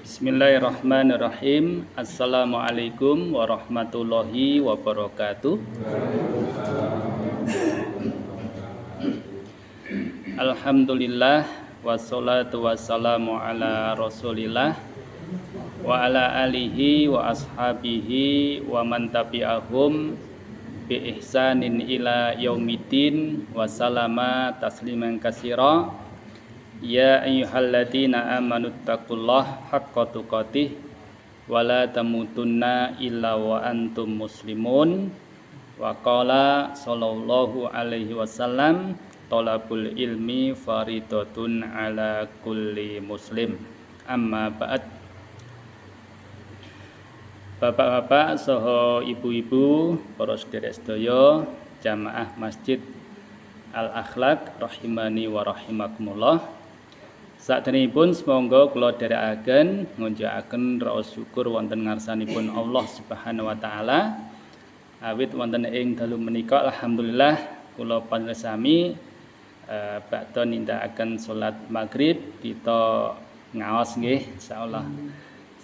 Bismillahirrahmanirrahim. Assalamualaikum warahmatullahi wabarakatuh. Alhamdulillah wassalatu wassalamu ala Rasulillah wa ala alihi wa ashabihi wa man tabi'ahum bi ihsanin ila yaumiddin wa salama tasliman katsira. Ya ayyuhalladzina amanu taqullaha haqqa tuqatih wa la tamutunna illa wa antum muslimun. Wa qala sallallahu alaihi wasallam talabul ilmi faridatun ala kulli muslim. Amma ba'd. Bapak-bapak saha ibu-ibu para sedherek sedaya jamaah Masjid Al-Akhlaq rahimani wa rahimakumullah. Saderengipun semangga kula dherekaken ngunjukaken raos syukur wonten ngarsanipun Allah Subhanahu wa taala. Awit wonten ing dalu menika alhamdulillah kula panjenengan badhe nindakaken salat maghrib kita ngaos nggih insyaallah.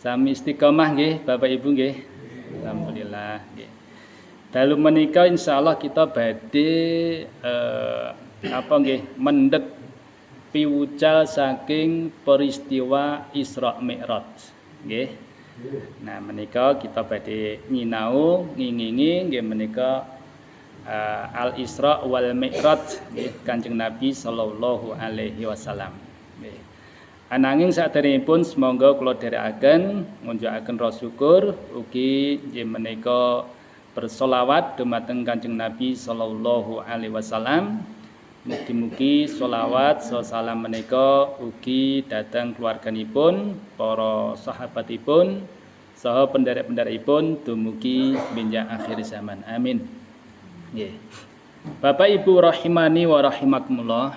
Sami istiqomah nggih Bapak Ibu nggih. Alhamdulillah nggih. Dalu menika insyaallah kita badhe mendhet piwucal saking peristiwa Isra Mi'raj nggih. Nah menika kita badhe nyinau ngingingi nggih menika Al Isra wal Mi'raj nggih Kanjeng Nabi sallallahu alaihi wasallam nggih. Ananging saderengipun semangga kula dherekaken ngunjukaken rasa syukur ugi nggih menika bersolawat dumateng Kanjeng Nabi sallallahu alaihi wasallam. Mugi-mugi sholawat salam menika ugi dhateng keluarganipun, para sahabatipun, saha penderek-penderekipun dumugi benjang akhir zaman. Amin. Nggih. Bapak Ibu rahimani wa rahimakumullah.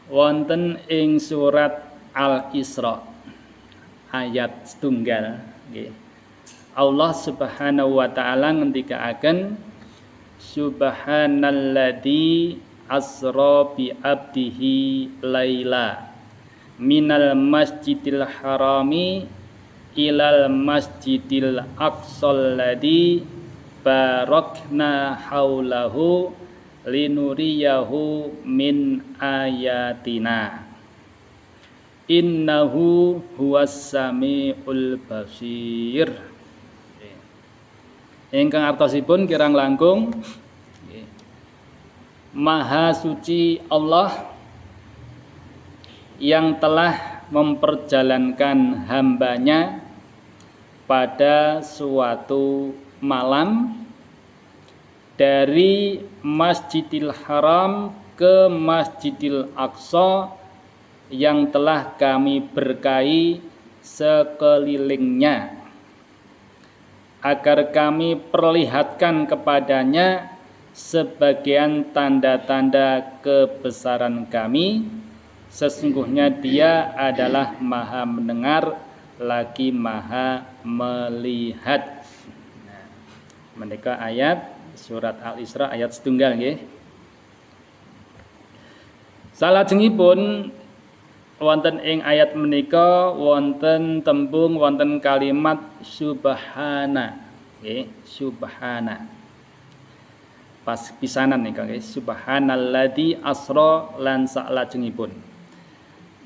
Wonten ing surat Al-Isra ayat setunggal nggih. Allah Subhanahu wa taala ngendikaaken subhanalladzi asra bi abdihi laila minal masjidil harami ilal masjidil aqsal ladzi barakna haulahu linuriyahu min ayatina innahu huwas samiul basir. Ingkang artosipun kirang langkung Maha suci Allah yang telah memperjalankan hambanya pada suatu malam dari Masjidil Haram ke Masjidil Aqsa yang telah kami berkahi sekelilingnya agar kami perlihatkan kepadanya sebagian tanda-tanda kebesaran kami. Sesungguhnya Dia adalah Maha mendengar lagi Maha melihat. Nah, menika ayat surat Al-Isra ayat setunggal nggih. Salajengipun wonten ing ayat menika wonten tembung wonten kalimat subhana nggih, subhana. Pas pisanan nih guys, subhanalladzi asra lan salajengipun.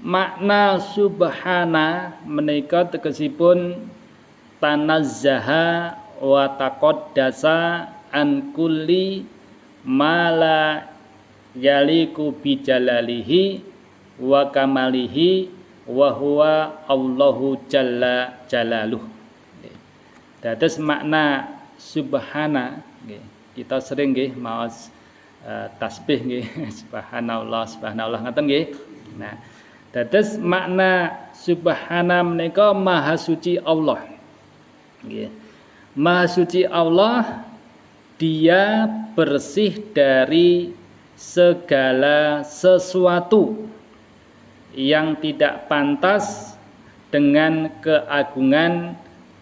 Makna subhana menika tegesipun tanazzaha wa taqaddasa an kulli ma la yaliku bi jalalihi wa kamalihi wa huwa Allahu jalla jalaluh. Dados makna subhana nggih. Kita sering nggih maos tasbih nggih subhanallah subhanallah ngaten nggih. Nah, dados makna subhana menika maha suci Allah. Nggih. Maha suci Allah, Dia bersih dari segala sesuatu yang tidak pantas dengan keagungan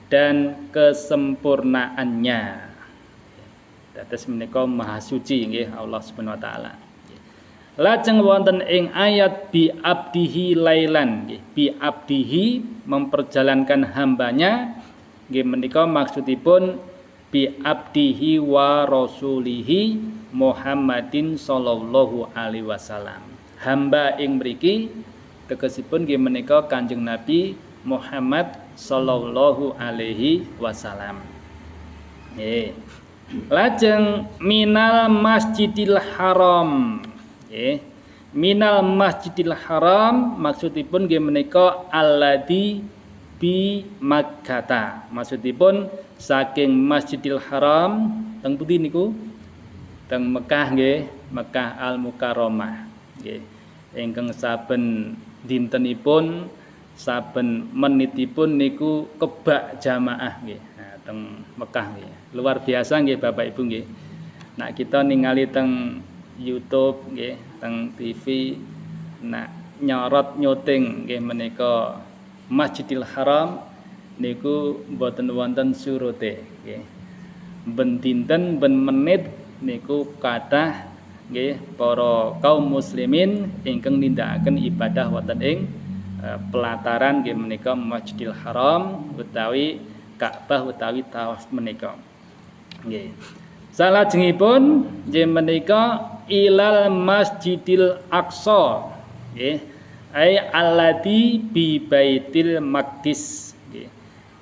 dan kesempurnaannya. Dados menika maha suci nggih Allah Subhanahu wa taala. Lajeng wonten ing ayat bi abdihi lailan nggih. Bi abdihi memperjalankan hambanya nggih menika maksudipun bi abdihi wa rasulihi Muhammadin sallallahu alaihi wasallam. Hamba ing mriki tegesipun nggih menika Kanjeng Nabi Muhammad sallallahu alaihi wasallam. Nggih. Lajeng minal Masjidil Haram. Nggih. Minal Masjidil Haram maksudipun nggih menika alladzi bi Makkah. Maksudipun saking Masjidil Haram teng pundi niku? Teng Mekah nggih, Mekah Al Mukarramah. Nggih. Ingkang saben dintenipun saben menitipun niku kebak jamaah nggih. Nah, teng Mekah nggih. Luar biasa nggih Bapak Ibu nggih. Nak kita ningali teng YouTube nggih, teng TV nak nyorot nyuting nggih menika Masjidil Haram niku mboten wonten surute nggih. Ben dinten ben menit niku kathah nggih para kaum muslimin ingkang nindakaken ibadah wonten ing pelataran nggih menika Masjidil Haram utawi Ka'bah utawi tawaf menika. Nggih. Salajengipun nggih menika ilal Masjidil Aqsa nggih ai alladzi bi Baitil Maqdis nggih.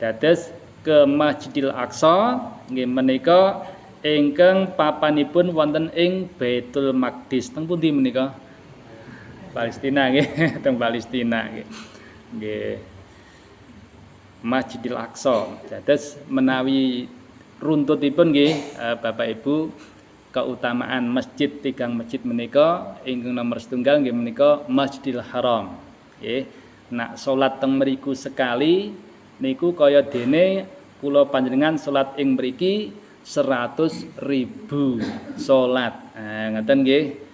Dados ke Masjidil Aqsa nggih menika ingkang papanipun wonten ing Baitul Maqdis. Teng pundi menika? Palestina nggih, teng Palestina nggih. Nggih. Masjidil Aqsa. Dados menawi runtutipun nggih Bapak Ibu keutamaan masjid tigang masjid menika ingkang nomor setunggal nggih menika Masjidil Haram nggih. Nak salat teng mriku sekali niku kaya dene kula panjenengan salat ing mriki 100.000 salat. Ngoten nggih.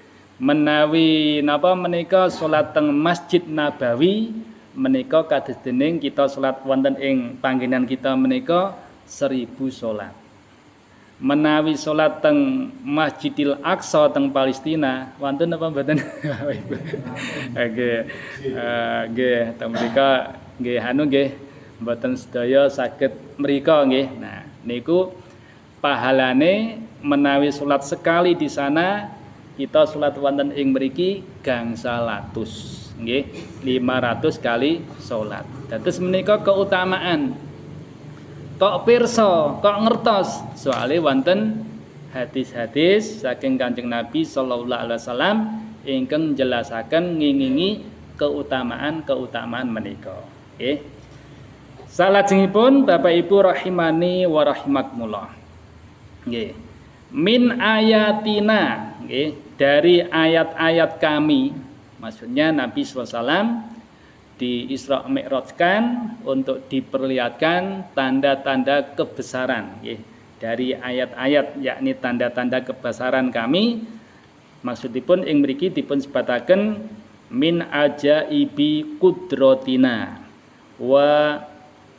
Menawi napa menika salat teng Masjid Nabawi menika kados dening kita salat wonten ing panggenan kita menika 1000 salat. Menawi salat teng Masjidil Aqsa teng Palestina wonten apa mboten? Nggih. Nggih, teng mrika nggih anu nggih mboten sedaya saged mrika nggih. Nah, niku pahalane menawi salat sekali di sana kita salat wonten ing mriki gangsal atus nggih 500 kali salat. Dados menika keutamaan. Kok pirsa, kok ngertos soalé wonten hadis-hadis saking Kanjeng Nabi sallallahu alaihi wasallam ingkang njelasaken ngingingi keutamaan menika. Nggih. Salajengipun Bapak Ibu rahimani wa rahimakumullah. Nggih. Min ayatina nggih, dari ayat-ayat kami. Maksudnya Nabi sallallahu alaihi wasallam di Isra Mi'rajkan untuk diperlihatkan tanda-tanda kebesaran nggih. Dari ayat-ayat yakni tanda-tanda kebesaran kami maksudipun ing mriki dipun sebataken min ajaibi qudratina wa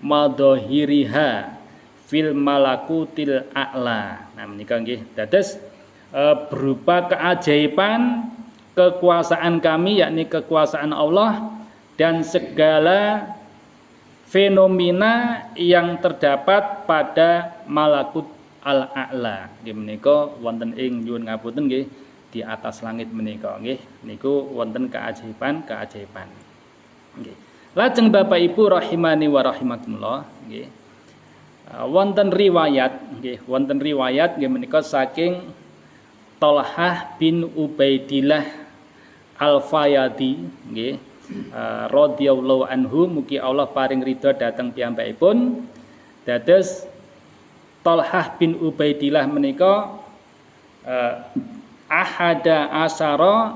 madhahiriha fil malakutil a'la. Nah menika nggih dados berupa keajaiban kekuasaan kami yakni kekuasaan Allah dan segala fenomena yang terdapat pada malakut al-a'la. Nggih menika wonten ing nyuwun ngapunten nggih di atas langit menika nggih niku wonten keajaiban. Nggih. Lajeng Bapak Ibu rahimani wa rahimakumullah nggih. Wonten riwayat nggih menika saking Thalhah bin Ubaidillah Al-Fayadi nggih radhiyallahu anhu mugi Allah paring ridha dhateng piyambakipun. Dados Thalhah bin Ubaidillah menika ahada asyara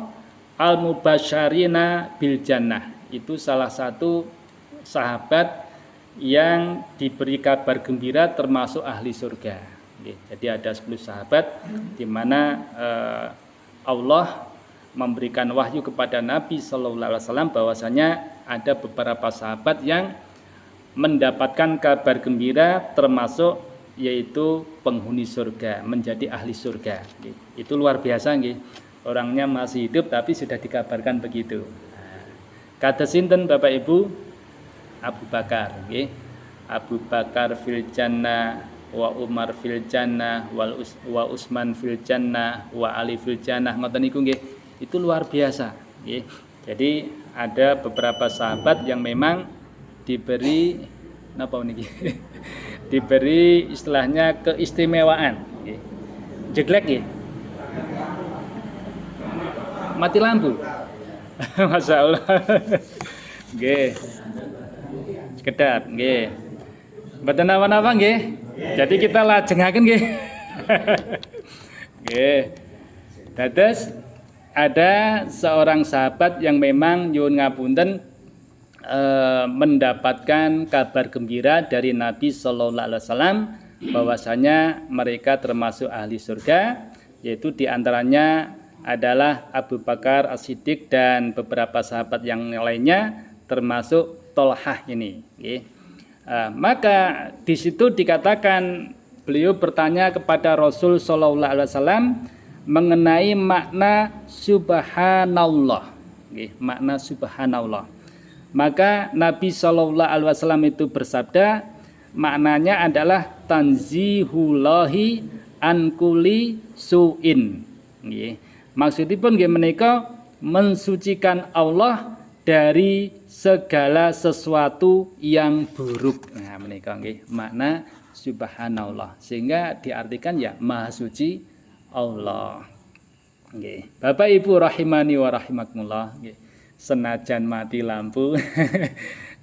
al-mubasysyirina bil jannah. Itu salah satu sahabat yang diberi kabar gembira termasuk ahli surga. Jadi ada 10 sahabat di mana Allah memberikan wahyu kepada Nabi sallallahu alaihi wasallam bahwasanya ada beberapa sahabat yang mendapatkan kabar gembira termasuk yaitu penghuni surga, menjadi ahli surga. Itu luar biasa nggih. orangnya masih hidup tapi sudah dikabarkan begitu. Kados sinten Bapak Ibu? Abu Bakar, nggih. Abu Bakar fil jannah wa Umar fil jannah wa Utsman fil jannah wa Ali fil jannah, ngoten niku nggih. Itu luar biasa, nggih. Jadi ada beberapa sahabat yang memang diberi napa niki? Diberi istilahnya keistimewaan, nggih. Jeglek nggih. Mati lampu. Masya Allah. Nggih. Sekedap nggih. Mboten napa-napa nggih. Jadi kita lajengaken nggih. Nggih. Dados ada seorang sahabat yang memang nyuwun ngapunten mendapatkan kabar gembira dari Nabi sallallahu alaihi wasallam bahwasanya mereka termasuk ahli surga, yaitu diantaranya adalah Abu Bakar As-Siddiq dan beberapa sahabat yang lainnya termasuk Tolhah ini. Maka di situ dikatakan beliau bertanya kepada Rasul sallallahu alaihi wasallam mengenai makna subhanallah. Makna subhanallah. Maka Nabi sallallahu alaihi wasallam itu bersabda, maknanya adalah tanzihullahi an kulli su'in. Maksudipun nggih menika mensucikan Allah dari segala sesuatu yang buruk. Nah, menika nggih makna subhanallah. Sehingga diartikan ya maha suci Allah. Nggih. Bapak Ibu rahimani wa rahimakumullah, nggih. Senajan mati lampu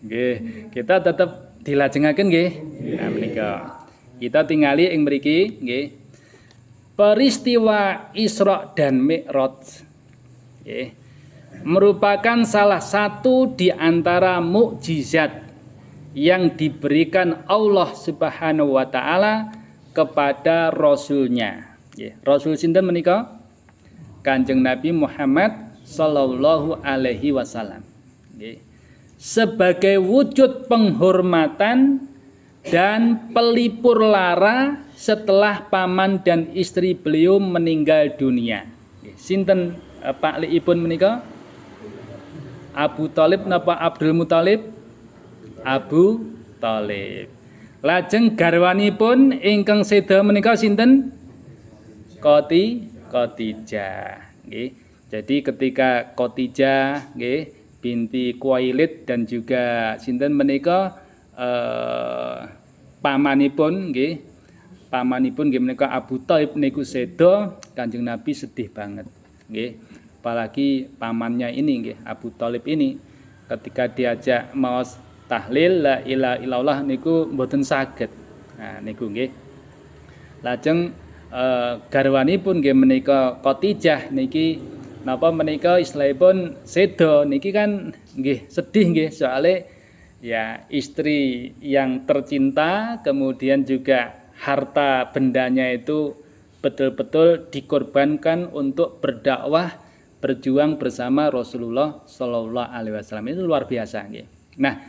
nggih, kita tetap dilajengaken nggih. Nah, menika kita tingali ing mriki nggih. Peristiwa Isra dan Mi'raj merupakan salah satu di antara mukjizat yang diberikan Allah Subhanahu wa taala kepada rasulnya. Rasul sinten menika? Kanjeng Nabi Muhammad sallallahu alaihi wasallam. Sebagai wujud penghormatan dan pelipur lara setelah paman dan istri beliau meninggal dunia. Sinten Pak Liipun menika? Abu Thalib napa Abdul Muthalib? Abu Thalib. Lajeng garwanipun ingkang seda menika sinten? Khadijah. Nggih. Jadi ketika Khadijah nggih binti Khuwailid dan juga sinten menika pamanipun nggih menika Abu Thalib niku sedo, Kanjeng Nabi sedih banget nggih. Apalagi pamannya ini nggih Abu Thalib ini ketika diajak maos tahlil la ilaha illallah niku mboten saged. Nah niku nggih. Lajeng garwanipun nggih menika Khadijah niki napa menika istilahipun sedo niki kan nggih sedih nggih soalnya ya istri yang tercinta, kemudian juga harta bendanya itu betul-betul dikorbankan untuk berdakwah, berjuang bersama Rasulullah Shallallahu Alaihi Wasallam. Itu luar biasa. Nah,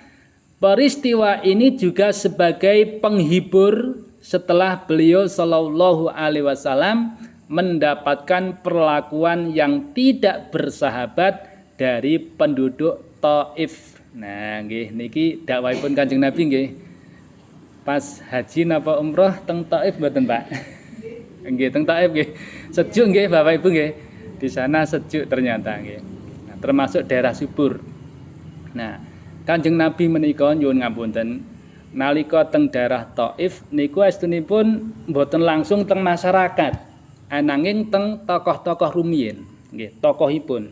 peristiwa ini juga sebagai penghibur setelah beliau Shallallahu Alaihi Wasallam mendapatkan perlakuan yang tidak bersahabat dari penduduk Taif. Nah, nggih niki dakwahipun Kanjeng Nabi nggih. Pas haji napa umroh teng Taif mboten, Pak? Nggih, teng Taif nggih. Sejuk nggih Bapak Ibu nggih. Di sana sejuk ternyata nggih. Nah, termasuk daerah subur. Nah, Kanjeng Nabi menika nyuwun ngapunten nalika teng daerah Taif niku astunipun mboten langsung teng masyarakat, ananging teng tokoh-tokoh rumiyin nggih, tokohipun.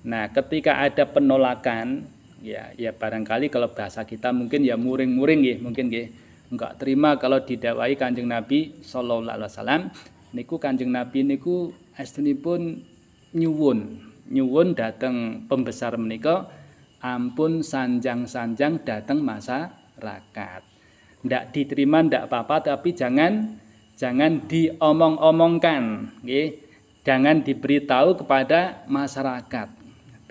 Nah, ketika ada penolakan ya barangkali kalau bahasa kita mungkin ya muring-muring nggih, mungkin nggih enggak terima kalau didakwahi Kanjeng Nabi sallallahu alaihi wasallam niku Kanjeng Nabi niku astunipun nyuwun dhateng pembesar menika ampun sanjang-sanjang dhateng masyarakat. Ndak diterima ndak apa-apa tapi jangan diomong-omongkan nggih. Jangan diberitahu kepada masyarakat.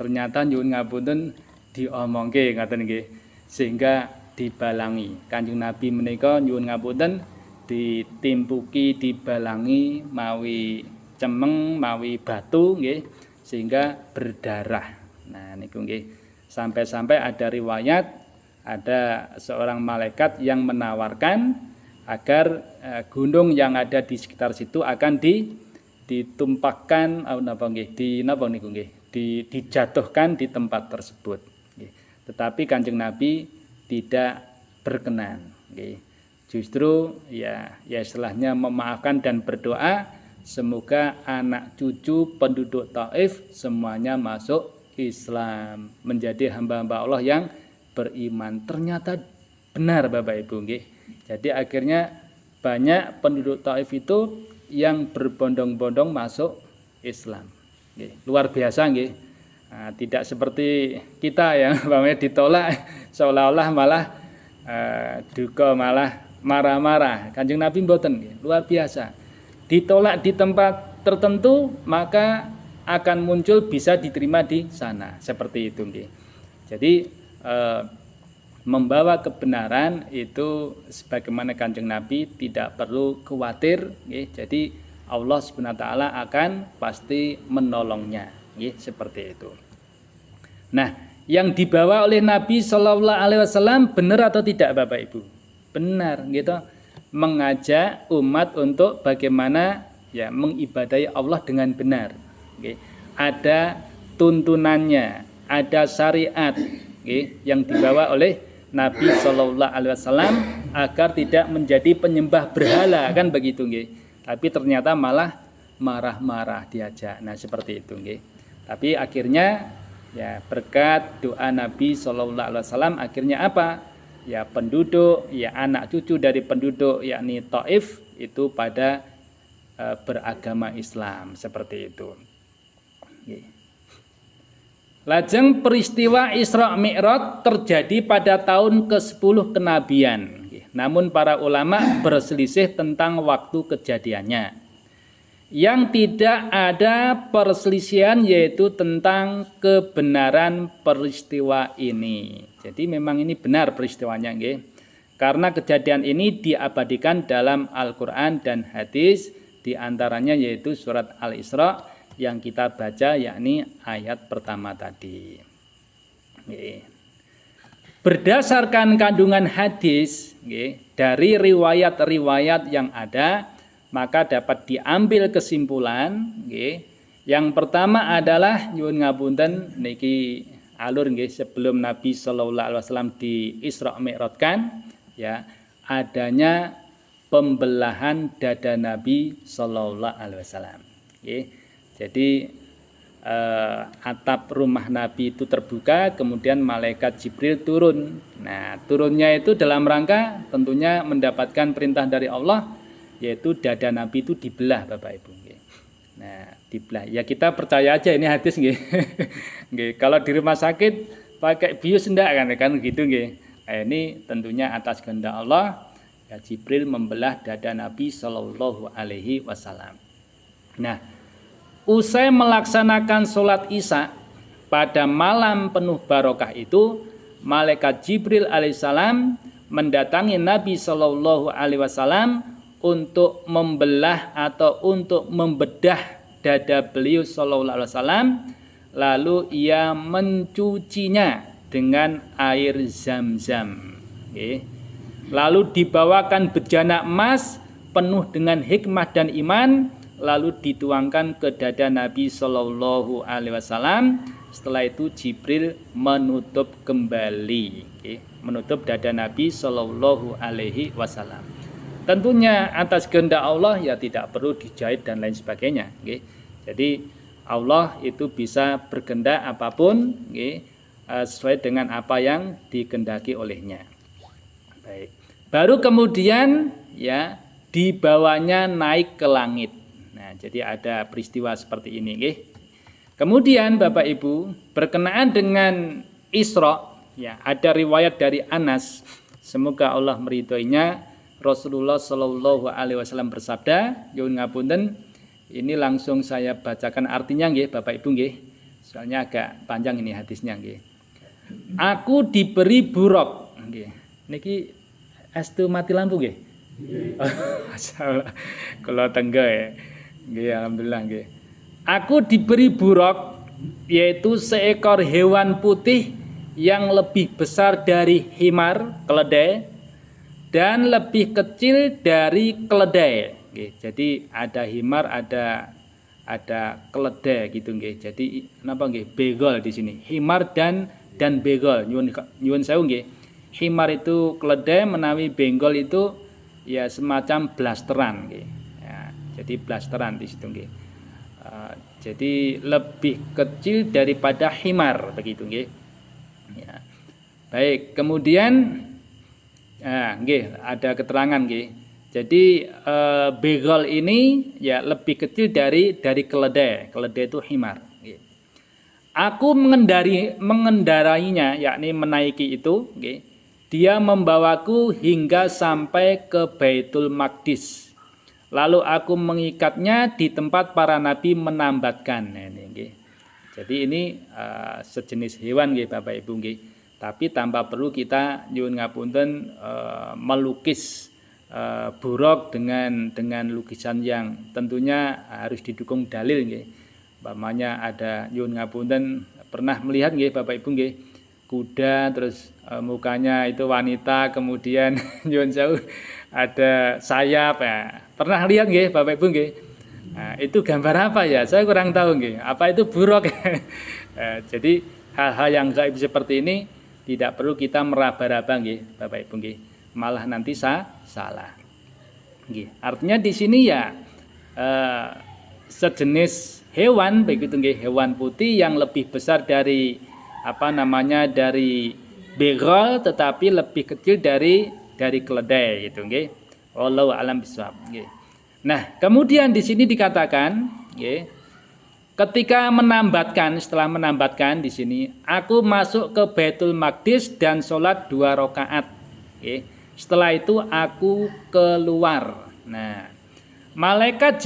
Ternyata nyuwun ngapunten diomongke ngaten nggih. Sehingga dibalangi. Kanjeng Nabi menika nyuwun ngapunten ditimpuki dibalangi mawi dicemeng mawi batu nggih sehingga berdarah. Nah niku nggih sampai-sampai ada riwayat ada seorang malaikat yang menawarkan agar gunung yang ada di sekitar situ akan ditumpahkan dijatuhkan di tempat tersebut. Tetapi Kanjeng Nabi tidak berkenan. Justru ya istilahnya memaafkan dan berdoa semoga anak cucu penduduk Taif semuanya masuk Islam, menjadi hamba-hamba Allah yang beriman. Ternyata benar Bapak Ibu nggih. Jadi akhirnya banyak penduduk Taif itu yang berbondong-bondong masuk Islam. Luar biasa nggih. Nah, tidak seperti kita yang ditolak seolah-olah malah duka malah marah-marah. Kanjeng Nabi mboten nggih, luar biasa. Ditolak di tempat tertentu maka akan muncul bisa diterima di sana. Seperti itu nggih. Jadi membawa kebenaran itu sebagaimana Kanjeng Nabi tidak perlu khawatir nggih. Jadi Allah Subhanahu wa taala akan pasti menolongnya nggih, seperti itu. Nah, yang dibawa oleh Nabi Shallallahu alaihi wasallam benar atau tidak Bapak Ibu? Benar gitu. Mengajak umat untuk bagaimana ya mengibadahi Allah dengan benar. Nggih. Ada tuntunannya, ada syariat nggih yang dibawa oleh Nabi Shallallahu alaihi wasallam agar tidak menjadi penyembah berhala kan begitu nggih. Tapi ternyata malah marah-marah diajak. Nah, seperti itu nggih. Tapi akhirnya ya berkat doa Nabi Shallallahu alaihi wasallam akhirnya apa? Ya penduduk, ya anak cucu dari penduduk yakni Taif itu pada beragama Islam seperti itu. Lajeng peristiwa Isra Mi'raj terjadi pada tahun ke-10 kenabian. Namun para ulama berselisih tentang waktu kejadiannya. Yang tidak ada perselisihan yaitu tentang kebenaran peristiwa ini. Jadi memang ini benar peristiwanya nggih. Karena kejadian ini diabadikan dalam Al-Qur'an dan hadis, di antaranya yaitu surat Al-Isra yang kita baca yakni ayat pertama tadi. Berdasarkan kandungan hadis dari riwayat-riwayat yang ada, maka dapat diambil kesimpulan yang pertama adalah nyuwun ngapunten niki alur nggih sebelum Nabi sallallahu alaihi wasallam di Isra Mi'rajkan ya adanya pembelahan dada Nabi sallallahu alaihi wasallam nggih. Jadi atap rumah Nabi itu terbuka, kemudian malaikat Jibril turun. Nah, turunnya itu dalam rangka tentunya mendapatkan perintah dari Allah, yaitu dada Nabi itu dibelah, Bapak Ibu. Nah, dibelah. Ya kita percaya aja ini hadis nggih. Nggih, kalau di rumah sakit pakai bius ndak kan gitu nggih. Nah, ini tentunya atas kehendak Allah, ya Jibril membelah dada Nabi sallallahu alaihi wasallam. Nah, usai melaksanakan sholat Isya pada malam penuh barokah itu, malaikat Jibril alaihissalam mendatangi Nabi Shallallahu alaihi wasallam untuk membelah atau untuk membedah dada beliau Shallallahu alaihi wasallam, lalu ia mencucinya dengan air zam-zam. Lalu dibawakan bejana emas penuh dengan hikmah dan iman, lalu dituangkan ke dada Nabi Shallallahu alaihi wasallam. Setelah itu Jibril menutup kembali, menutup dada Nabi Shallallahu alaihi wasallam. Tentunya atas kehendak Allah ya tidak perlu dijahit dan lain sebagainya. Jadi Allah itu bisa berkehendak apapun sesuai dengan apa yang dikehendaki olehnya. Baik. Baru kemudian ya dibawanya naik ke langit. Nah, jadi ada peristiwa seperti ini nggih. Kemudian Bapak Ibu, berkenaan dengan Isra, ya ada riwayat dari Anas, semoga Allah meridhoinya, Rasulullah Shallallahu alaihi wasallam bersabda, nyuwun ngapunten, ini langsung saya bacakan artinya nggih Bapak Ibu nggih. Soalnya agak panjang ini hadisnya nggih. Aku diberi buruk nggih. Niki estu mati lampu nggih. Masyaallah. Kula tenggo ya. Nggih, alhamdulillah nggih. Aku diberi buraq, yaitu seekor hewan putih yang lebih besar dari himar, keledai, dan lebih kecil dari keledai. Nggih, jadi ada himar, ada keledai gitu nggih. Jadi napa nggih? Begol di sini. Himar dan begol. Nyuwun sewu nggih. Himar itu keledai, menawi benggol itu ya semacam blasteran nggih. Ya, jadi blasteran di situ nggih. Jadi lebih kecil daripada himar begitu nggih. Ya. Baik, kemudian nggih ada keterangan nggih. Jadi begol ini ya lebih kecil dari keledai. Keledai itu himar nggih. Aku mengendarainya, yakni menaiki itu nggih. Dia membawaku hingga sampai ke Baitul Maqdis. Lalu aku mengikatnya di tempat para nabi menambatkan. Nah, ini nggih. Jadi ini sejenis hewan nggih Bapak Ibu nggih. Tapi tanpa perlu kita nyuwun ngapunten melukis buraq dengan lukisan yang tentunya harus didukung dalil nggih. Umpamanya ada nyuwun ngapunten pernah melihat nggih Bapak Ibu nggih kuda terus mukanya itu wanita, kemudian nyuwun sewu ada sayap ya. Pernah lihat nggih Bapak Ibu nggih? Nah, itu gambar apa ya? Saya kurang tahu nggih. Apa itu buraq? Jadi hal-hal yang gaib seperti ini tidak perlu kita meraba-raba nggih Bapak Ibu nggih. Malah nanti salah. Nggih. Artinya di sini ya sejenis hewan begitu nggih, hewan putih yang lebih besar dari dari begol tetapi lebih kecil dari keledai gitu nggih. Wallahu a'lam bishawab nggih. Nah, kemudian di sini dikatakan nggih, ketika setelah menambatkan di sini, aku masuk ke Baitul Maqdis dan sholat 2 rakaat. Nggih. Setelah itu aku keluar. Nah, malaikat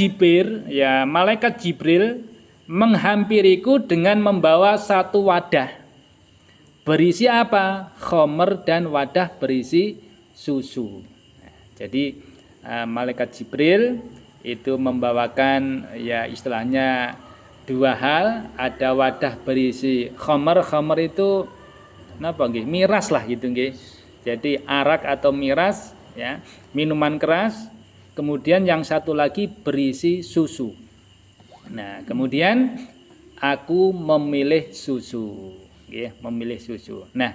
Jibril menghampiriku dengan membawa satu wadah. Berisi apa? Khomer, dan wadah berisi susu. Nah, jadi malaikat Jibril itu membawakan ya istilahnya 2 hal. Ada wadah berisi khomer. Khomer itu napa nggih? Miras lah gitu nggih. Jadi arak atau miras ya, minuman keras. Kemudian yang satu lagi berisi susu. Nah, kemudian aku memilih susu. Memilih susu. Nah,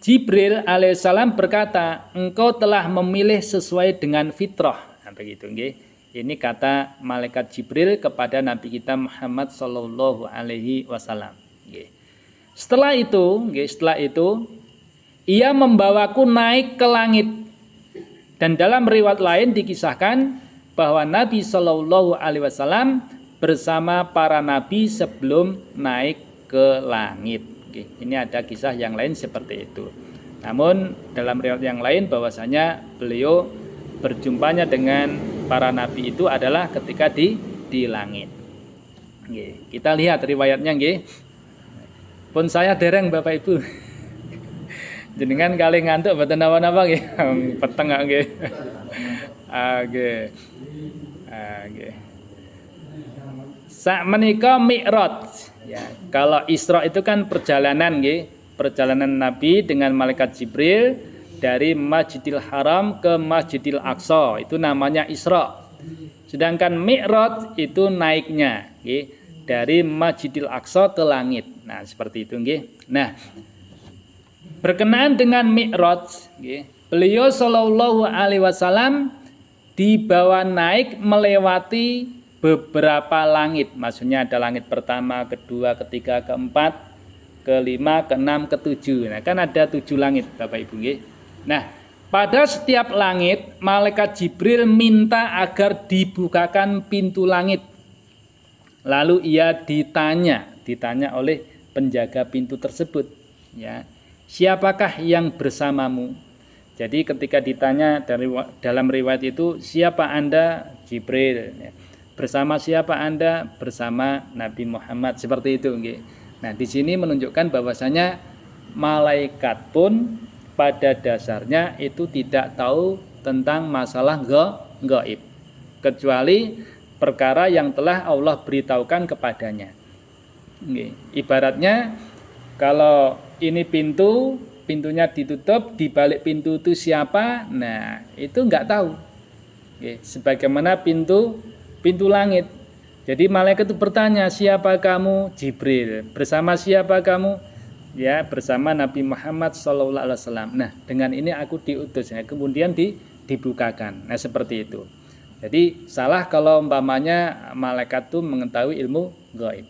Jibril alaihissalam berkata, engkau telah memilih sesuai dengan fitrah. Nah, begitu nggih. Ini kata malaikat Jibril kepada Nabi kita Muhammad sallallahu alaihi wasallam. Setelah itu, ia membawaku naik ke langit. Dan dalam riwayat lain dikisahkan bahwa Nabi sallallahu alaihi wasallam bersama para nabi sebelum naik ke langit. Ini ada kisah yang lain seperti itu. Namun dalam riwayat yang lain bahwasanya beliau berjumpanya dengan para nabi itu adalah ketika di langit. Kita lihat riwayatnya nggih. Pun saya dereng Bapak Ibu. Jenengan kali ngantuk mboten napa-napa nggih. Peteng nggih. Nggih. Sak menika Mi'raj. Ya, kalau Isra itu kan perjalanan nggih, perjalanan Nabi dengan malaikat Jibril dari Masjidil Haram ke Masjidil Aqsa, itu namanya Isra. Sedangkan Mi'raj itu naiknya nggih, dari Masjidil Aqsa ke langit. Nah, seperti itu nggih. Nah, berkenaan dengan Mi'raj nggih, beliau sallallahu alaihi wasallam dibawa naik melewati beberapa langit, maksudnya ada langit pertama, kedua, ketiga, keempat, kelima, keenam, ketujuh. Nah, kan ada 7 langit Bapak Ibu nggih. Nah, pada setiap langit malaikat Jibril minta agar dibukakan pintu langit. Lalu ia ditanya oleh penjaga pintu tersebut, ya, siapakah yang bersamamu? Jadi ketika ditanya dalam riwayat itu, siapa Anda? Jibril. Ya. Bersama siapa Anda? Bersama Nabi Muhammad, seperti itu nggih. Nah, di sini menunjukkan bahwasanya malaikat pun pada dasarnya itu tidak tahu tentang masalah gaib, kecuali perkara yang telah Allah beritahukan kepadanya. Ibaratnya kalau ini pintunya ditutup, di balik pintu itu siapa? Nah, itu enggak tahu. Sebagaimana pintu langit. Jadi malaikat itu bertanya, siapa kamu? Jibril. Bersama siapa kamu? Ya, bersama Nabi Muhammad SAW. Nah, dengan ini aku diutus. Ya, kemudian dibukakan. Nah, seperti itu. Jadi salah kalau umpamanya malaikat itu mengetahui ilmu gaib.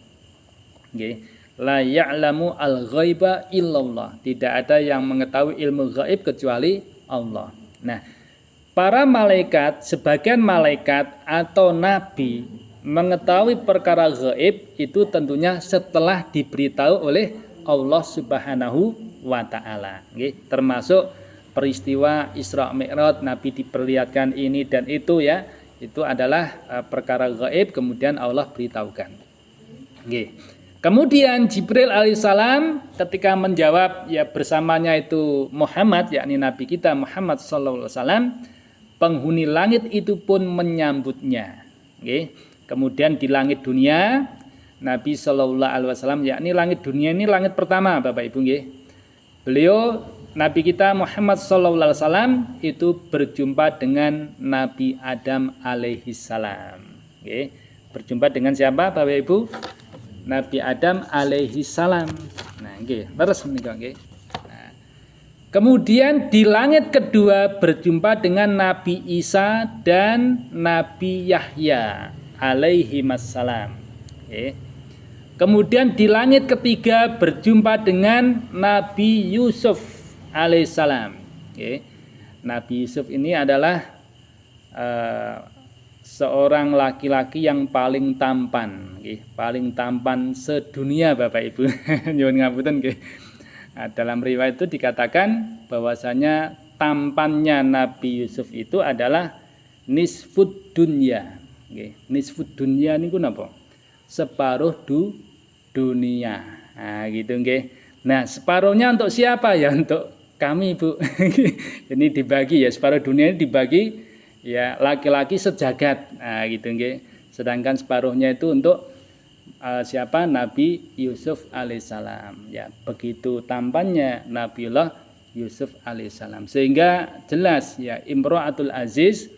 La ya'lamu al-ghaiba illallah. Tidak ada yang mengetahui ilmu gaib kecuali Allah. Nah, para malaikat, sebagian malaikat atau nabi mengetahui perkara gaib itu tentunya setelah diberitahu oleh Allah Subhanahu wa taala. Termasuk peristiwa Isra Mi'raj, Nabi diperlihatkan ini dan itu ya, itu adalah perkara gaib kemudian Allah beritahukan. Kemudian Jibril alaihissalam ketika menjawab ya bersamanya itu Muhammad, yakni Nabi kita Muhammad sallallahu alaihi wasallam, penghuni langit itu pun menyambutnya. Kemudian di langit dunia Nabi sallallahu alaihi wasallam, yakni langit dunia ini langit pertama Bapak Ibu beliau Nabi kita Muhammad sallallahu alaihi wasallam itu berjumpa dengan Nabi Adam alaihissalam. Berjumpa dengan siapa Bapak Ibu? Nabi Adam alaihi salam. Nah, terus menika Nah, kemudian di langit kedua berjumpa dengan Nabi Isa dan Nabi Yahya alaihi wassalam. Kemudian di langit ketiga berjumpa dengan Nabi Yusuf alaihissalam. Nabi Yusuf ini adalah seorang laki-laki yang paling tampan, paling tampan sedunia Bapak Ibu. Nyuwun ngapunten nggih. Nah, dalam riwayat itu dikatakan bahwasanya tampannya Nabi Yusuf itu adalah nisfud dunya. Nisfud dunya niku napa? Separuh dunia. Nah, gitu nggih. Nah, separuhnya untuk siapa? Ya untuk kami, Bu. Ini dibagi ya, separuh dunia ini dibagi ya laki-laki sejagat. Nah, gitu nggih. Sedangkan separuhnya itu untuk siapa? Nabi Yusuf alaihissalam. Ya, begitu tampannya Nabiullah Yusuf alaihissalam. Sehingga jelas ya Imro'atul Aziz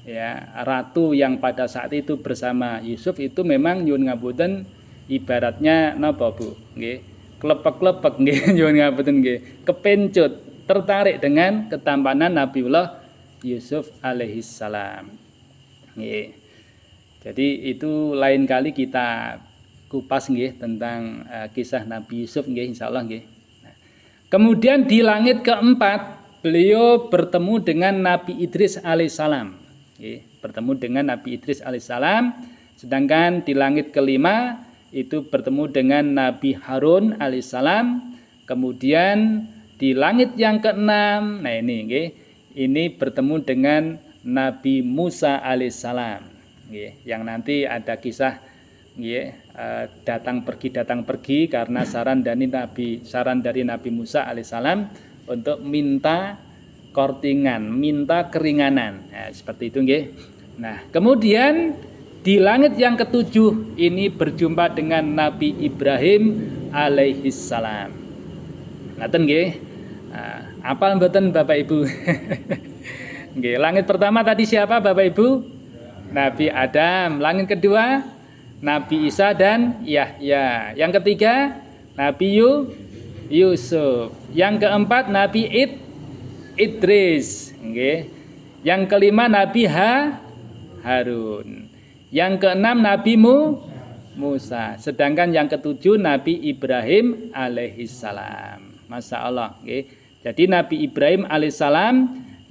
ya ratu yang pada saat itu bersama Yusuf itu memang nyuwun ngapunten ibaratnya napa Bu? Nggih. Klepek-klepek nggih nyuwun ngapunten nggih. Kepencut, tertarik dengan ketampanan Nabiullah Yusuf alaihissalam. Jadi itu lain kali kita kupas nggih tentang kisah Nabi Yusuf nggih insyaallah nggih. Nah, kemudian di langit keempat beliau bertemu dengan Nabi Idris alaihissalam. Bertemu dengan Nabi Idris alaihissalam. Sedangkan di langit kelima itu bertemu dengan Nabi Harun alaihissalam. Kemudian di langit yang keenam, nah ini nggih. Ini bertemu dengan Nabi Musa alaihissalam, yang nanti ada kisah datang pergi karena saran dari Nabi Musa alaihissalam untuk minta kortingan, minta keringanan, nah, seperti itu nggih. Nah, kemudian di langit yang ketujuh ini berjumpa dengan Nabi Ibrahim alaihissalam. Ngaten nggih. Nah, apal mboten Bapak Ibu? Nggih, langit pertama tadi siapa Bapak Ibu? Nabi Adam. Langit kedua Nabi Isa dan Yahya. Yang ketiga Nabi Yusuf. Yang keempat Nabi Idris. Nggih. Yang kelima Nabi Harun. Yang keenam Nabi Musa. Sedangkan yang ketujuh Nabi Ibrahim alaihissalam. Masya Allah. Jadi Nabi Ibrahim alaihissalam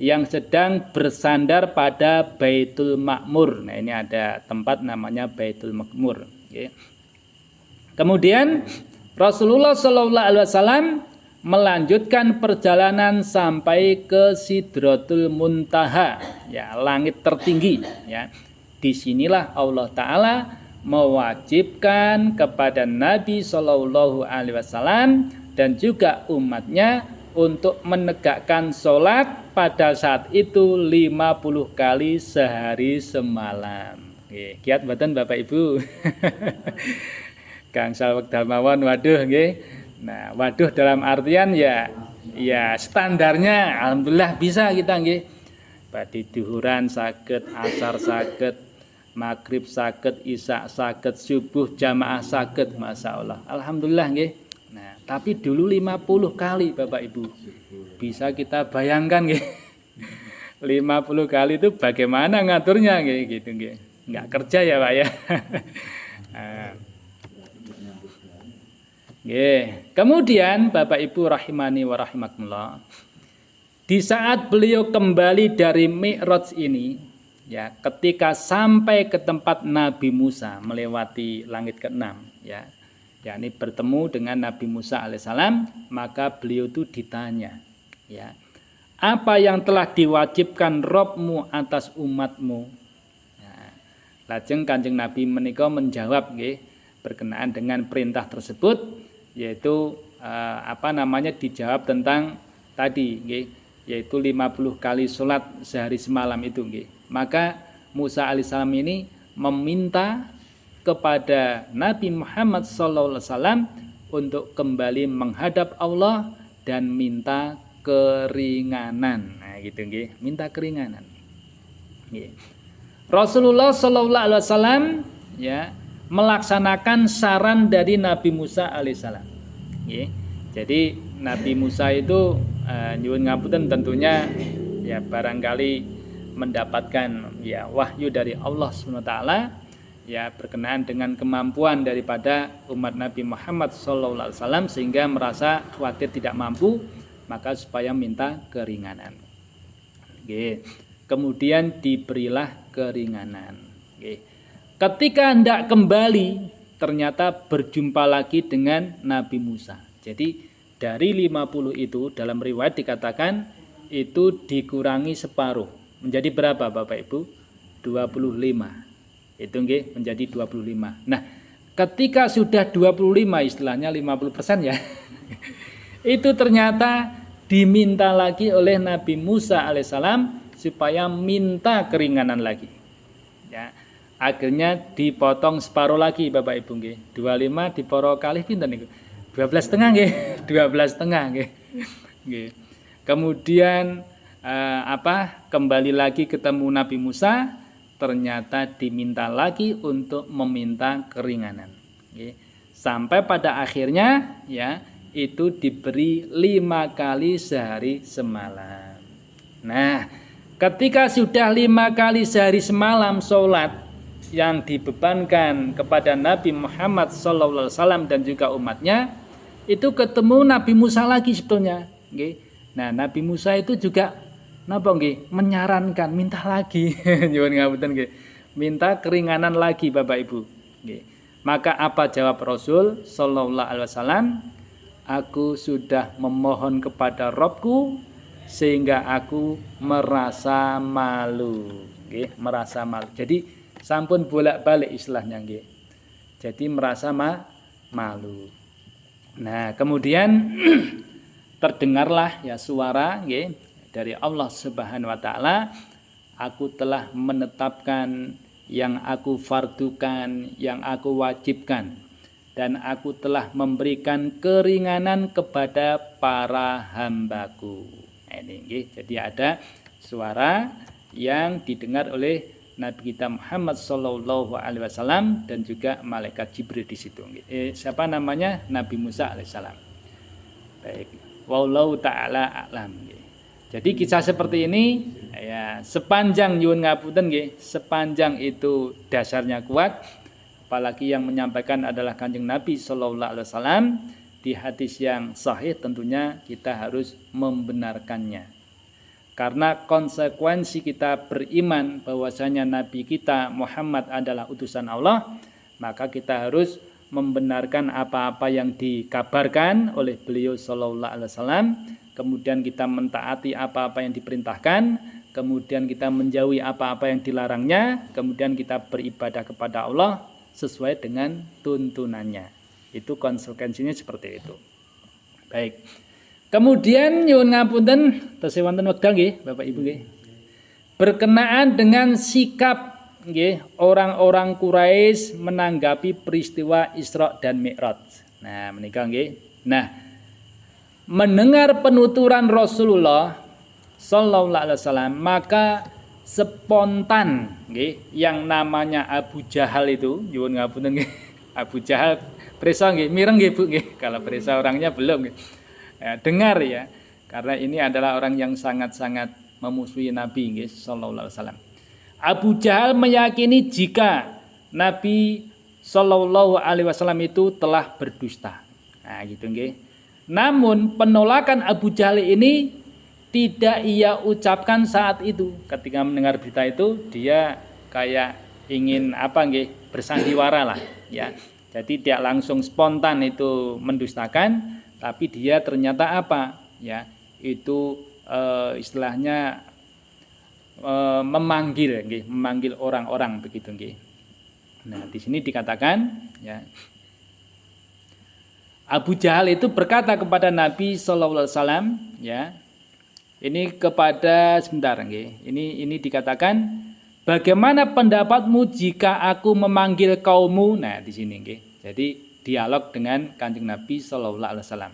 yang sedang bersandar pada Baitul Ma'mur. Nah, ini ada tempat namanya Baitul Ma'mur. Kemudian Rasulullah Shallallahu Alaihi Wasallam melanjutkan perjalanan sampai ke Sidratul Muntaha, ya langit tertinggi. Ya, disinilah Allah Taala mewajibkan kepada Nabi Shallallahu Alaihi Wasallam dan juga umatnya untuk menegakkan sholat pada saat itu 50 kali sehari semalam. Nggih, kiat mboten Bapak Ibu. Gangsal wekdal mawon waduh nggih. Nah, waduh dalam artian ya standarnya alhamdulillah bisa kita nggih. Badhe duhuran saged, asar saged, maghrib saged, isya saged, subuh jamaah saged, masyaallah. Alhamdulillah nggih. Nah, tapi dulu 50 kali Bapak Ibu. Bisa kita bayangkan nggih. 50 kali itu bagaimana ngaturnya nggih gitu nggih. Enggak kerja ya, Pak ya. Nah, kemudian Bapak Ibu rahimani wa rahimakumullah. Di saat beliau kembali dari Mi'raj ini, ya, ketika sampai ke tempat Nabi Musa melewati langit ke-6, ya, yakni bertemu dengan Nabi Musa alaihissalam, maka beliau itu ditanya, ya, apa yang telah diwajibkan Robmu atas umatmu? Nah, lajeng Kanjeng Nabi menika menjawab, nggih, berkenaan dengan perintah tersebut, yaitu dijawab tentang tadi, nggih, yaitu 50 kali sholat sehari semalam itu nggih. Maka Musa alaihissalam ini meminta kepada Nabi Muhammad SAW untuk kembali menghadap Allah dan minta keringanan. Nah gitu nggih, minta keringanan. Nggih. Rasulullah SAW ya melaksanakan saran dari Nabi Musa alaihissalam. Nggih. Jadi Nabi Musa itu nyuwun ngapunten tentunya ya barangkali mendapatkan ya wahyu dari Allah SWT ya berkenaan dengan kemampuan daripada umat Nabi Muhammad SAW sehingga merasa khawatir tidak mampu, maka supaya minta keringanan. Oke. Kemudian diberilah keringanan. Oke. Ketika hendak kembali ternyata berjumpa lagi dengan Nabi Musa. Jadi dari 50 itu dalam riwayat dikatakan itu dikurangi separuh. Menjadi berapa Bapak Ibu? 25. Itu nggih menjadi 25. Nah, ketika sudah 25 istilahnya 50% ya. Itu ternyata diminta lagi oleh Nabi Musa alaihissalam supaya minta keringanan lagi. Ya. Akhirnya dipotong separuh lagi Bapak Ibu nggih. 25 diporo kali pinten niku? 12,5 nggih, 12,5 nggih. Nggih. Kemudian kembali lagi ketemu Nabi Musa, ternyata diminta lagi untuk meminta keringanan. Nggih. Sampai pada akhirnya ya itu diberi 5 kali sehari semalam. Nah, ketika sudah 5 kali sehari semalam sholat yang dibebankan kepada Nabi Muhammad SAW dan juga umatnya, itu ketemu Nabi Musa lagi sebetulnya. Nah, Nabi Musa itu juga menyarankan minta lagi, minta keringanan lagi Bapak Ibu. Maka apa jawab Rasul Sallallahu Alaihi Wasallam? Aku sudah memohon kepada Robku sehingga aku merasa malu. Merasa malu. Jadi sampun bolak-balik istilahnya. Jadi merasa malu. Nah, kemudian terdengarlah ya suara dari Allah Subhanahu wa taala, aku telah menetapkan yang aku fardukan, yang aku wajibkan, dan aku telah memberikan keringanan kepada para hambaku. Ini jadi ada suara yang didengar oleh Nabi kita Muhammad Sallallahu Alaihi Wasallam dan juga malaikat Jibril di situ. Siapa namanya? Nabi Musa Alaihissalam. Baik, wallahu taala a'lam. Jadi kisah seperti ini ya sepanjang nyuwun ngapunten sepanjang itu dasarnya kuat, apalagi yang menyampaikan adalah Kanjeng Nabi Sallallahu Alaihi Wasallam di hadis yang sahih, tentunya kita harus membenarkannya. Karena konsekuensi kita beriman bahwasanya Nabi kita Muhammad adalah utusan Allah, maka kita harus membenarkan apa-apa yang dikabarkan oleh beliau Sallallahu Alaihi Wasallam, kemudian kita mentaati apa-apa yang diperintahkan, kemudian kita menjauhi apa-apa yang dilarangnya, kemudian kita beribadah kepada Allah sesuai dengan tuntunannya. Itu konsekuensinya seperti itu. Baik. Kemudian nyuwun ngapunten tesih wonten wekdal nggih Bapak Ibu nggih. Berkenaan dengan sikap nggih, orang-orang Quraisy menanggapi peristiwa Isra dan Mi'raj. Nah, menika nggih. Nah, mendengar penuturan Rasulullah sallallahu alaihi wasallam, maka spontan nggih yang namanya Abu Jahal itu, nyuwun ngapunten nggih. Abu Jahal prisa nggih, mireng nggih Bu nggih. Kalau prisa orangnya belum nggih. Ya, dengar ya. Karena ini adalah orang yang sangat-sangat memusuhi Nabi nggih sallallahu alaihi wasallam. Abu Jahal meyakini jika Nabi sallallahu alaihi wasallam itu telah berdusta. Nah, gitu nggih. Namun penolakan Abu Jahal ini tidak ia ucapkan saat itu. Ketika mendengar berita itu, dia kayak ingin apa nggih, bersandiwara lah ya. Jadi tidak langsung spontan itu mendustakan, tapi dia ternyata apa ya, itu istilahnya memanggil nggih, memanggil orang-orang begitu nggih. Nah, di sini dikatakan ya, Abu Jahal itu berkata kepada Nabi sallallahu alaihi wasallam ya. Ini kepada sebentar nggih. Ini dikatakan, bagaimana pendapatmu jika aku memanggil kaummu? Nah, di sini nggih. Jadi dialog dengan Kanjeng Nabi sallallahu alaihi wasallam.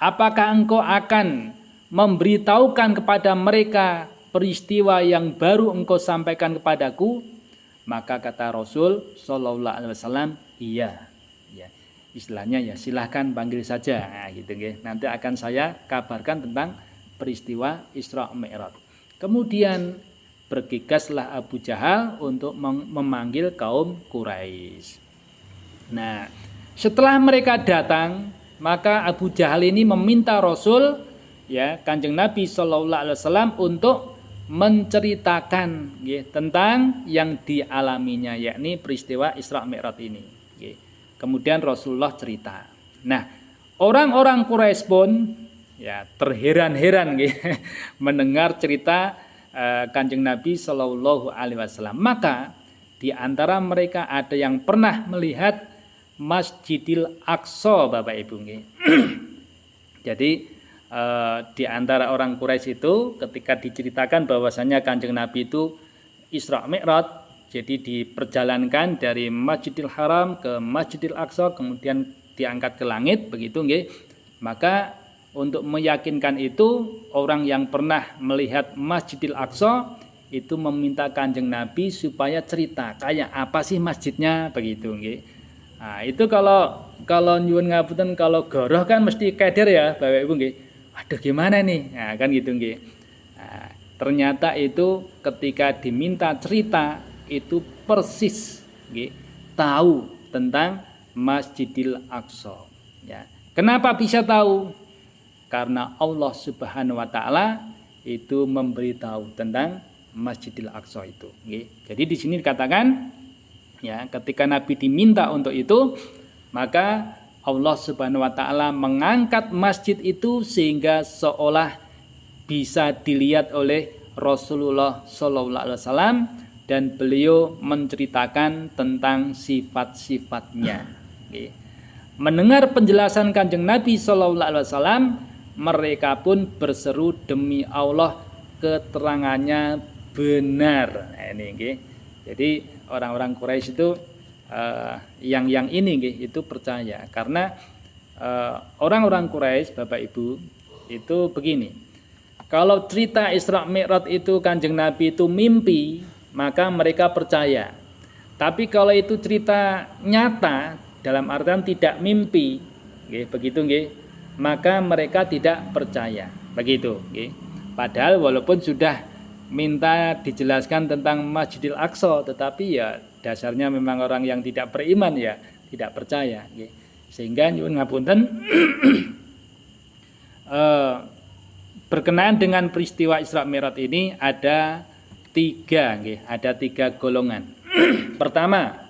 Apakah engkau akan memberitahukan kepada mereka peristiwa yang baru engkau sampaikan kepadaku? Maka kata Rasul sallallahu alaihi wasallam, iya. Ya. Istilahnya ya, silahkan panggil saja. Nah, gitu nggih. Nanti akan saya kabarkan tentang peristiwa Isra Mi'raj. Kemudian bergegaslah Abu Jahal untuk memanggil kaum Quraisy. Nah, setelah mereka datang, maka Abu Jahal ini meminta Rasul ya, Kanjeng Nabi sallallahu alaihi wasallam untuk menceritakan ya, tentang yang dialaminya, yakni peristiwa Isra Mi'raj ini. Ya. Kemudian Rasulullah cerita. Nah, orang-orang Quraisy pun ya terheran-heran mendengar cerita Kanjeng Nabi sallallahu alaihi wasallam. Maka di antara mereka ada yang pernah melihat Masjidil Aqsa, Bapak Ibu nggih. Jadi di antara orang Quraisy itu ketika diceritakan bahwasanya Kanjeng Nabi itu Isra Mi'raj, jadi diperjalankan dari Masjidil Haram ke Masjidil Aqsa, kemudian diangkat ke langit begitu nggih. Maka untuk meyakinkan itu, orang yang pernah melihat Masjidil Aqsa itu meminta Kanjeng Nabi supaya cerita kayak apa sih masjidnya begitu nggih. Nah, itu kalau nyuwun ngapunten, kalau goroh kan mesti keder ya Bapak Ibu nggih. Waduh gimana nih? Nah, kan gitu nggih. Nah, ternyata itu ketika diminta cerita itu persis nggih, tahu tentang Masjidil Aqsa ya. Kenapa bisa tahu? Karena Allah Subhanahu wa taala itu memberitahu tentang Masjidil Aqsa itu. Jadi di sini dikatakan ya, ketika Nabi diminta untuk itu, maka Allah Subhanahu wa taala mengangkat masjid itu sehingga seolah bisa dilihat oleh Rasulullah sallallahu alaihi wasallam, dan beliau menceritakan tentang sifat-sifatnya. Mendengar penjelasan Kanjeng Nabi sallallahu alaihi wasallam, mereka pun berseru, demi Allah keterangannya benar. Nah, ini nggih. Jadi orang-orang Quraisy itu yang ini nggih, itu percaya karena orang-orang Quraisy Bapak Ibu itu begini. Kalau cerita Isra Mi'raj itu Kanjeng Nabi itu mimpi, maka mereka percaya. Tapi kalau itu cerita nyata dalam artian tidak mimpi, nggih, begitu nggih, maka mereka tidak percaya begitu. Padahal walaupun sudah minta dijelaskan tentang Masjidil Aqsa, tetapi ya dasarnya memang orang yang tidak beriman ya, tidak percaya. Sehingga nyuwun ngapunten berkenaan dengan peristiwa Isra Mi'raj ini ada tiga golongan. Pertama,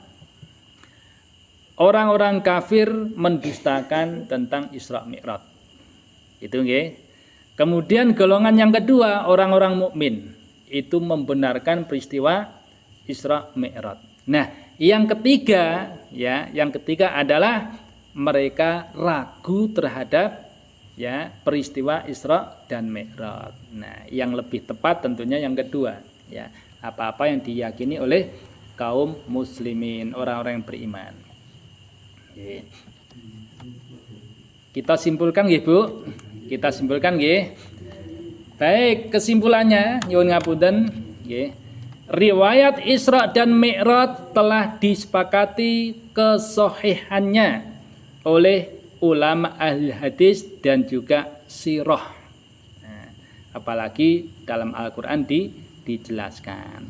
orang-orang kafir mendustakan tentang Isra Mi'raj. Itu nggih. Kemudian golongan yang kedua, orang-orang mukmin itu membenarkan peristiwa Isra Mi'raj. Nah, yang ketiga adalah mereka ragu terhadap ya peristiwa Isra dan Mi'raj. Nah, yang lebih tepat tentunya yang kedua ya. apa-apa yang diyakini oleh kaum muslimin, orang-orang yang beriman. Kita simpulkan nggih Bu. Kita simpulkan nggih. Baik, kesimpulannya nyuwun ngapunten nggih. Riwayat Isra dan Mi'raj telah disepakati kesahihannya oleh ulama ahli hadis dan juga sirah. Nah, apalagi dalam Al-Qur'an dijelaskan.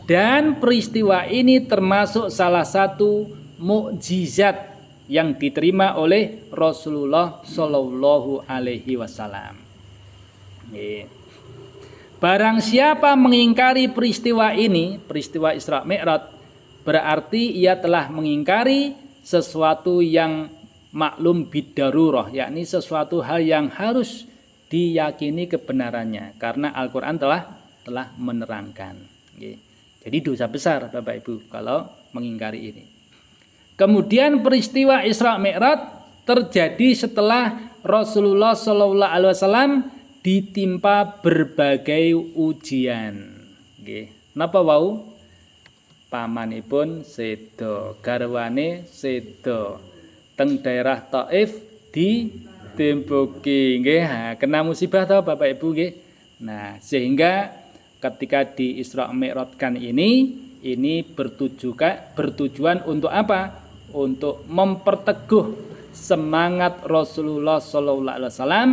Dan peristiwa ini termasuk salah satu mukjizat yang diterima oleh Rasulullah Shallallahu Alaihi Wasallam. Barang siapa mengingkari peristiwa ini, peristiwa Isra Mi'raj, berarti ia telah mengingkari sesuatu yang maklum bidarurah, yakni sesuatu hal yang harus diyakini kebenarannya, karena Al-Quran telah menerangkan. Jadi dosa besar Bapak Ibu kalau mengingkari ini. Kemudian peristiwa Isra Mi'raj terjadi setelah Rasulullah Shallallahu Alaihi Wasallam ditimpa berbagai ujian. Napa wau? Pamanipun sedo, garwane sedo, teng daerah Taif ditemboki, kena musibah toh Bapak Ibu nggih. Nah, sehingga ketika di Isra Mi'rajkan ini bertujuan untuk apa? Untuk memperteguh semangat Rasulullah Shallallahu Alaihi Wasallam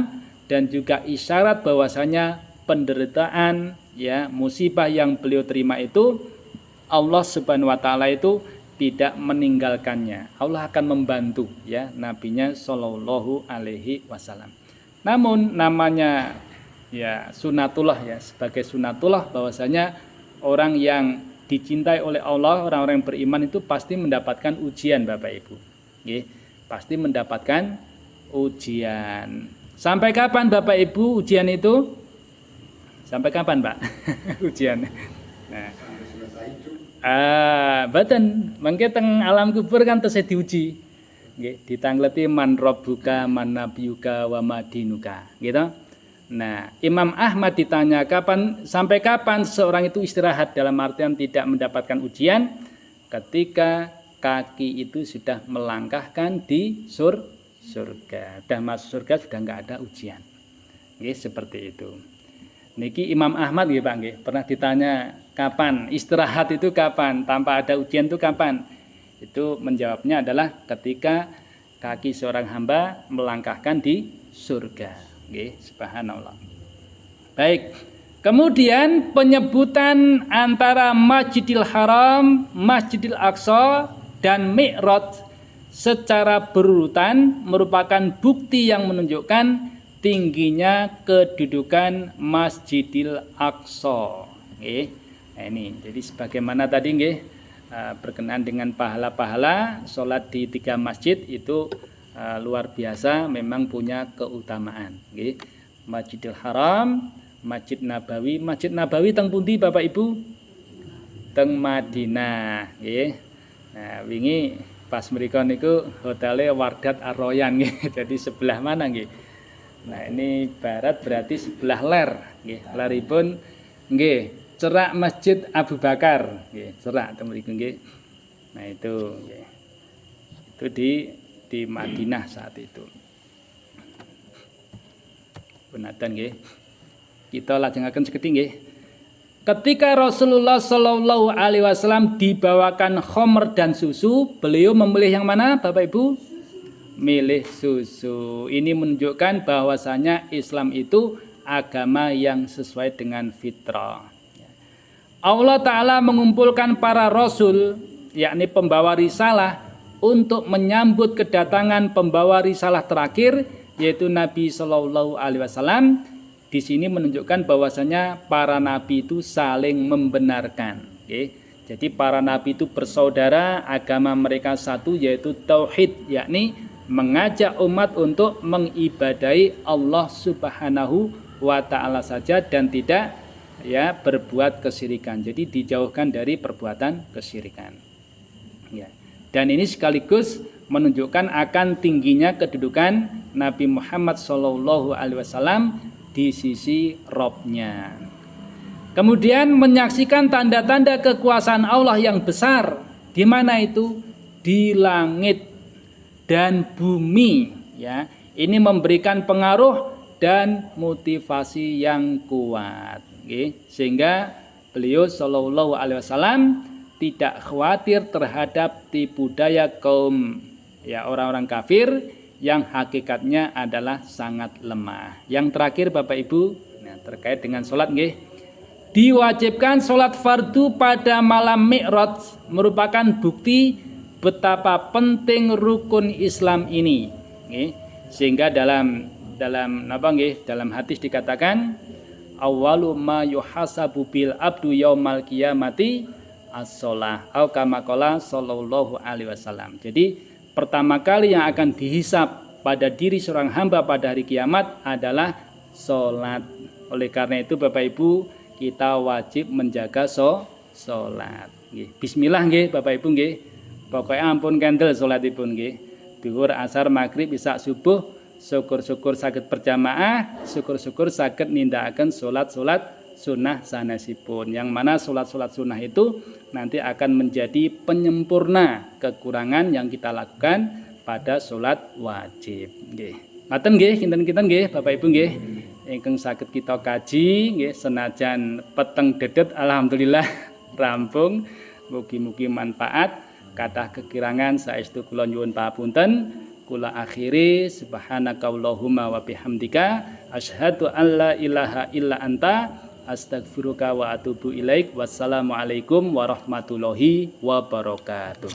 dan juga isyarat bahwasanya penderitaan, ya, musibah yang beliau terima itu Allah Subhanahu wa taala itu tidak meninggalkannya. Allah akan membantu, ya, nabinya Shallallahu Alaihi Wasallam. Namun namanya, ya, sunatullah, ya, sebagai sunatullah bahwasanya orang yang dicintai oleh Allah, orang-orang yang beriman itu pasti mendapatkan ujian Bapak Ibu. Pasti mendapatkan ujian. Sampai kapan Bapak Ibu ujian itu? Sampai kapan Pak? Ujian. Nah, badan mangke teng alam kubur kan tesih diuji. Nggih, ditangleti man rabbuka man nabiyuka wa madinuka, gitu. Nah, Imam Ahmad ditanya sampai kapan seorang itu istirahat, dalam artian tidak mendapatkan ujian, ketika kaki itu sudah melangkahkan di surga. Sudah masuk surga, sudah enggak ada ujian. Nggih, seperti itu. Niki Imam Ahmad nggih Pak nggih, pernah ditanya kapan istirahat itu, kapan tanpa ada ujian itu kapan? Itu menjawabnya adalah ketika kaki seorang hamba melangkahkan di surga. Nggih, subhanallah. Baik. Kemudian penyebutan antara Masjidil Haram, Masjidil Aqsa dan Mi'raj secara berurutan merupakan bukti yang menunjukkan tingginya kedudukan Masjidil Aqsa. Nah ini, jadi sebagaimana tadi berkenaan dengan pahala-pahala sholat di 3 masjid itu luar biasa, memang punya keutamaan. Masjidil Haram, Masjid Nabawi teng pundi Bapak Ibu? Teng Madinah. Nah wingi pas mriko niku hotele Wardat Ar-Royan nggih. Jadi sebelah mana nggih? Nah, ini barat berarti sebelah ler nggih. Leripun nggih cerak Masjid Abu Bakar nggih, cerak teng mriku nggih. Nah, itu nggih. Itu di Madinah saat itu. Punten nggih. Kita lajengaken sekedhik nggih. Ketika Rasulullah Shallallahu Alaihi Wasallam dibawakan khamr dan susu, beliau memilih yang mana, Bapak Ibu? Milih susu. Ini menunjukkan bahwasanya Islam itu agama yang sesuai dengan fitrah. Allah Ta'ala mengumpulkan para rasul, yakni pembawa risalah, untuk menyambut kedatangan pembawa risalah terakhir, yaitu Nabi Shallallahu Alaihi Wasallam. Di sini menunjukkan bahwasanya para nabi itu saling membenarkan. Jadi para nabi itu bersaudara, agama mereka satu, yaitu tauhid, yakni mengajak umat untuk mengibadahi Allah Subhanahu wa taala saja dan tidak berbuat kesyirikan. Jadi dijauhkan dari perbuatan kesyirikan. Dan ini sekaligus menunjukkan akan tingginya kedudukan Nabi Muhammad SAW di sisi Robnya. Kemudian menyaksikan tanda-tanda kekuasaan Allah yang besar. Di mana itu? Di langit dan bumi, ya. Ini memberikan pengaruh dan motivasi yang kuat, okay. Sehingga beliau Shallallahu Alaihi Wasallam tidak khawatir terhadap tipu daya kaum, ya, orang-orang kafir yang hakikatnya adalah sangat lemah. Yang terakhir Bapak Ibu, nah, terkait dengan sholat, okay. Diwajibkan sholat fardu pada malam Mi'raj merupakan bukti betapa penting rukun Islam ini. Sehingga dalam hadis dikatakan awwalu ma yuhasabu bil abdu yaumal qiyamati as-shalah au kama qala sallallahu alaihi wasallam. Jadi pertama kali yang akan dihisab pada diri seorang hamba pada hari kiamat adalah sholat. Oleh karena itu Bapak Ibu, kita wajib menjaga sholat. Bismillah nggih Bapak Ibu nggih. Pokoknya ampun kendel sholatipun nggih. Duhur, asar, maghrib, isya, subuh, syukur-syukur saged berjamaah, syukur-syukur saged nindakaken sholat-sholat sunnah sanesipun. Yang mana sholat-sholat sunnah itu nanti akan menjadi penyempurna kekurangan yang kita lakukan pada sholat wajib. Nggih. Ngaten nggih, kinten-kinten nggih Bapak Ibu nggih. Ingkang saged kita kaji nggih, senajan peteng dedet alhamdulillah rampung. Mugi-mugi manfaat. Kathah kekirangan saestu kula nyuwun papunten. Kula akhiri subhanakallahumma wa bihamdika asyhadu an la ilaha illa anta astaghfiruka wa atubu ilaik. Wassalamualaikum warahmatullahi wabarakatuh.